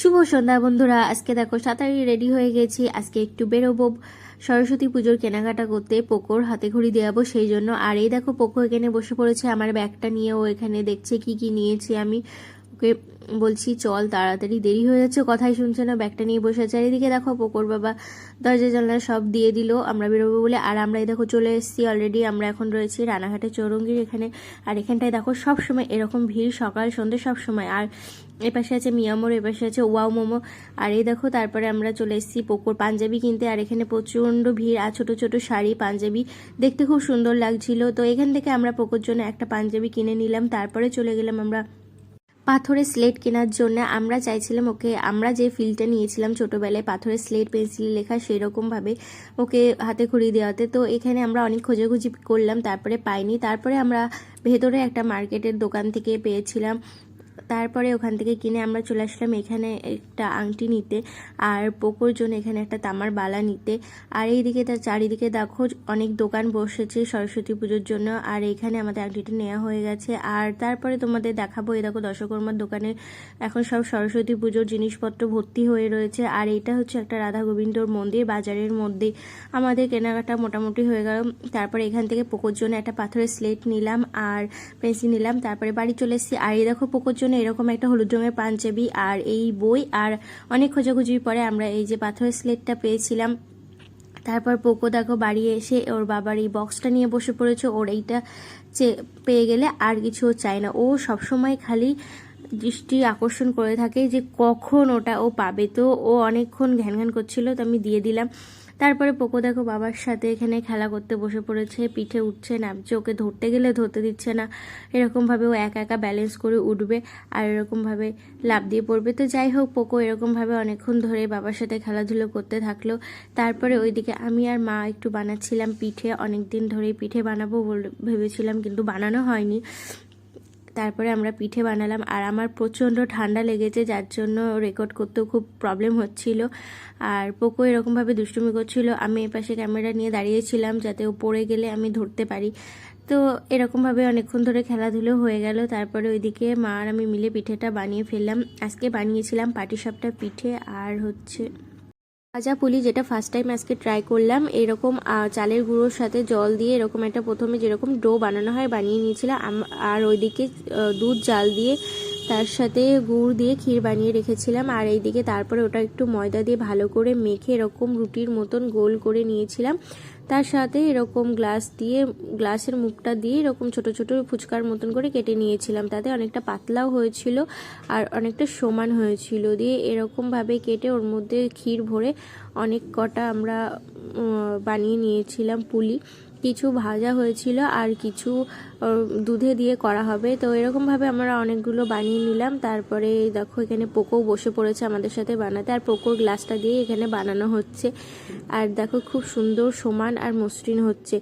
শুভ সন্ধ্যা বন্ধুরা। আজকে দেখো তাড়াতাড়ি রেডি হয়ে গেছি। আজকে একটু বেরোবো সরস্বতী পুজোর কেনাকাটা করতে, পোকোর হাতে খড়ি দেওয়াবো সেই জন্য। আর এই দেখো পোকো এখানে বসে পড়েছে আমার ব্যাগটা নিয়ে। ও এখানে দেখছে কি কি নিয়েছি আমি। ওকে বলছি চল তাড়াতাড়ি, দেরি হয়ে যাচ্ছে, কথাই শুনছে না, ব্যাগটা নিয়ে বসে আছে। আর এদিকে দেখো পোকোর বাবা দরজা জানলা সব দিয়ে দিল আমরা বেরোবো বলে। আর আমরা এই দেখো চলে এসেছি অলরেডি। আমরা এখন রয়েছি রানাঘাটে চৌরঙ্গির এখানে। আর এখানটায় দেখো সব সময় এরকম ভিড়, সকাল সন্ধ্যে সব সময়। আর এপাশে আছে মিয়ামোর, এপাশে আছে ওয়াও মোমো। আর এই দেখো তারপরে আমরা চলে এসেছি পোকোর পাঞ্জাবি কিনতে। আর এখানে প্রচণ্ড ভিড়, আর ছোট ছোট শাড়ি পাঞ্জাবি দেখতে খুব সুন্দর লাগছিল। তো এখান থেকে আমরা পোকোর জন্য একটা পাঞ্জাবি কিনে নিলাম। তারপরে চলে গেলাম আমরা পাথরের স্লেট কেনার জন্য। আমরা চাইছিলাম ওকে, আমরা যে ফিলটা নিয়েছিলাম ছোটোবেলায় পাথরের স্লেট পেন্সিল লেখা, সেরকমভাবে ওকে হাতে খড়ি দেওয়াতে। তো এখানে আমরা অনেক খোঁজাখুঁজি করলাম, তারপরে পাইনি। তারপরে আমরা ভেতরে একটা মার্কেটের দোকান থেকে পেয়েছিলাম। তারপরে ওখান থেকে কিনে আমরা চলে আসলাম এখানে একটা আংটি নিতে, আর পোকোর জন্য এখানে একটা তামার বালা নিতে। আর এইদিকে তার চারিদিকে দেখো অনেক দোকান বসেছে সরস্বতী পুজোর জন্য। আর এখানে আমাদের আংটিটা নেওয়া হয়ে গেছে। আর তারপরে তোমাদের দেখাবো, এই দেখো দশকর্মার দোকানে এখন সব সরস্বতী পুজোর জিনিসপত্র ভর্তি হয়ে রয়েছে। আর এইটা হচ্ছে একটা রাধা গোবিন্দর মন্দির, বাজারের মধ্যে। আমাদের কেনাকাটা মোটামুটি হয়ে গেল। তারপরে এখান থেকে পোকোর জন্য একটা পাথরের স্লেট নিলাম আর পেন্সিল নিলাম। তারপরে বাড়ি চলে এসেছি। আর এই দেখো পোকোর জন্য এরকম একটা হলুদ রঙের পাঞ্জাবি আর এই বই। আর অনেক খোঁজাখুঁজির পরে আমরা এই যে পাথরের স্লেটটা পেয়েছিলাম। তারপর পোকো দেখো বাড়ি এসে ওর বাবার এই বক্সটা নিয়ে বসে পড়েছে। ওর এইটা পেয়ে গেলে আর কিছু চায় না। ও সবসময় খালি দৃষ্টি আকর্ষণ করে থাকে যে কখন ওটা ও পাবে। তো ও অনেকক্ষণ ঘ্যান ঘ্যান করছিল, তো আমি দিয়ে দিলাম। তারপরে পোকো দেখো বাবার সাথে এখানে খেলা করতে বসে পড়েছে, পিঠে উঠছে নামছে, ওকে ধরতে গেলে ধরতে দিচ্ছে না। এরকমভাবে ও একা একা ব্যালেন্স করে উঠবে আর এরকমভাবে লাফ দিয়ে পড়বে। তো যাই হোক, পোকো এরকমভাবে অনেকক্ষণ ধরে বাবার সাথে খেলাধুলো করতে থাকলো। তারপরে ওইদিকে আমি আর মা একটু বানাচ্ছিলাম পিঠে। অনেক দিন ধরেই পিঠে বানাবো ভেবেছিলাম, কিন্তু বানানো হয়নি। তারপরে আমরা পিঠে বানালাম। আর আমার প্রচণ্ড ঠান্ডা লেগেছে, যার জন্য রেকর্ড করতেও খুব প্রবলেম হচ্ছিল। আর পোকো এরকমভাবে দুষ্টুমি করছিল। আমি এপাশে ক্যামেরা নিয়ে দাঁড়িয়েছিলাম যাতে ও পড়ে গেলে আমি ধরতে পারি। তো এরকমভাবে অনেকক্ষণ ধরে খেলাধুলো হয়ে গেল। তারপরে ওইদিকে মা আর আমি মিলে পিঠেটা বানিয়ে ফেললাম। আজকে বানিয়েছিলাম পাটিসাপটা পিঠে আর হচ্ছে ভাজা পুলি, যেটা ফার্স্ট টাইম আজকে ট্রাই করলাম। এরকম চালের গুঁড়োর সাথে জল দিয়ে এরকম একটা প্রথমে যেরকম ডো বানানো হয় বানিয়ে নিয়েছিলাম। আর ওইদিকে দুধ জাল দিয়ে তার সাথে গুড় দিয়ে ক্ষীর বানিয়ে রেখেছিলাম। আর এইদিকে তারপরে ওটা একটু ময়দা দিয়ে ভালো করে মেখে এরকম রুটির মতন গোল করে নিয়েছিলাম। তার সাথে এরকম গ্লাসের মুখটা দিয়ে এরকম ছোট ছোট ফুচকার মতন করে কেটে নিয়েছিলাম। তাতে অনেকটা পাতলাও হয়েছিল আর অনেকটা সমান হয়েছিল। দিয়ে এরকমভাবে কেটে ওর মধ্যে ক্ষীর ভরে অনেক কটা আমরা বানিয়ে নিয়েছিলাম পুলি। কিছু ভাজা হয়েছিল আর কিছু দুধে দিয়ে করা হবে। তো এরকমভাবে আমরা অনেকগুলো বানিয়ে নিলাম। তারপরে দেখো এখানে পোকো বসে পড়েছে আমাদের সাথে বানাতে, আর পোকোর গ্লাসটা দিয়ে এখানে বানানো হচ্ছে। আর দেখো খুব সুন্দর সমান আর মসৃণ হচ্ছে।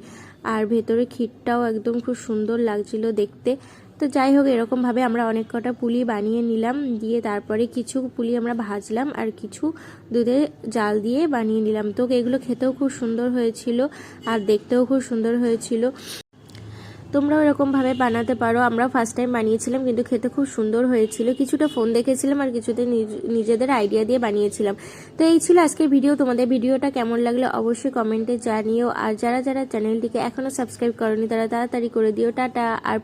আর ভেতরে ক্ষীরটাও একদম খুব সুন্দর লাগছিল দেখতে। তো যাই হোক, এরকমভাবে আমরা অনেক কটা পুলি বানিয়ে নিলাম। দিয়ে তারপরে কিছু পুলি আমরা ভাজলাম আর কিছু দুধে জাল দিয়ে বানিয়ে নিলাম। তো এগুলো খেতেও খুব সুন্দর হয়েছিল আর দেখতেও খুব সুন্দর হয়েছিল। তোমরাও এরকমভাবে বানাতে পারো। আমরা ফার্স্ট টাইম বানিয়েছিলাম, কিন্তু খেতে খুব সুন্দর হয়েছিল। কিছুটা ফোন দেখেছিলাম আর কিছুতে নিজেদের আইডিয়া দিয়ে বানিয়েছিলাম। তো এই ছিল আজকের ভিডিও। তোমাদের ভিডিওটা কেমন লাগলো অবশ্যই কমেন্টে জানিও। আর যারা যারা চ্যানেলটিকে এখনও সাবস্ক্রাইব করনি তারা তাড়াতাড়ি করে দিও। টাটা। আর